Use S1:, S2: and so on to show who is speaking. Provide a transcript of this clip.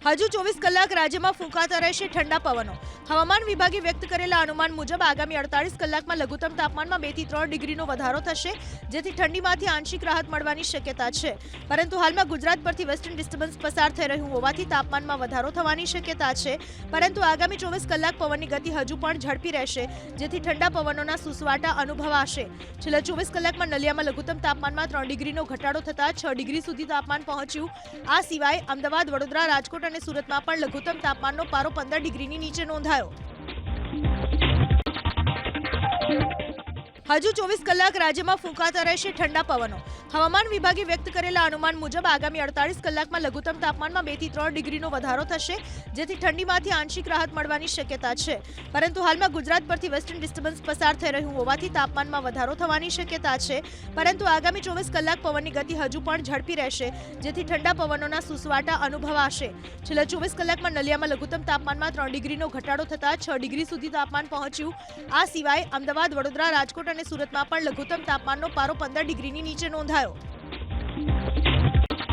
S1: હજુ 24 કલાક રાજ્યમાં ફૂંકાતા રહેશે ઠંડા પવનો। હવામાન વિભાગે વ્યક્ત કરેલા અનુમાન મુજબ આગામી 48 કલાકમાં લઘુત્તમ તાપમાનમાં 2 થી 3 ડિગ્રીનો વધારો થશે, જેથી ઠંડીમાંથી આંશિક રાહત મળવાની શક્યતા છે। પરંતુ હાલમાં ગુજરાત પરથી વેસ્ટર્ન ડિસ્ટર્બન્સ પસાર થઈ રહ્યું હોવાથી તાપમાનમાં વધારો થવાની શક્યતા છે। પરંતુ આગામી 24 કલાક પવનની ગતિ હજુ પણ ઝડપી રહેશે, જેથી ઠંડા પવનોના સુસવાટા અનુભવાશે। છેલ્લા 24 કલાકમાં નલિયામાં લઘુત્તમ તાપમાનમાં 3 ડિગ્રીનો ઘટાડો થતા 6 ડિગ્રી સુધી તાપમાન પહોંચ્યું। આ સિવાય અમદાવાદ, વડોદરા, રાજકોટ અને સુરતમાં પણ લઘુત્તમ તાપમાનનો પારો 15 ડિગ્રીની નીચે નોંધાયો। હજુ 24 કલાક રાજ્યમાં ફૂંકાતા રહેશે ઠંડા પવનો। હવામાન વિભાગે વ્યક્ત કરેલા અનુમાન મુજબ આગામી 48 કલાકમાં લઘુત્તમ તાપમાનમાં 2 થી 3 ડિગ્રીનો વધારો થશે, જેથી ઠંડીમાંથી આંશિક રાહત મળવાની શક્યતા છે। પરંતુ હાલમાં ગુજરાત પરથી વેસ્ટર્ન ડિસ્ટર્બન્સ પસાર થઈ રહ્યું હોવાથી તાપમાનમાં વધારો થવાની શક્યતા છે। પરંતુ આગામી 24 કલાક પવનની ગતિ હજુ પણ ઝડપી રહેશે, જેથી ઠંડા પવનોના સુસવાટા અનુભવાશે। છેલ્લા 24 કલાકમાં નલિયામાં લઘુત્તમ તાપમાનમાં 3 ડિગ્રીનો ઘટાડો થતા 6 ડિગ્રી સુધી તાપમાન પહોંચ્યું। આ સિવાય અમદાવાદ, વડોદરા, રાજકોટ અને સુરતમાં પણ લઘુત્તમ તાપમાનનો પારો 15 ડિગ્રીની નીચે નોંધાયો।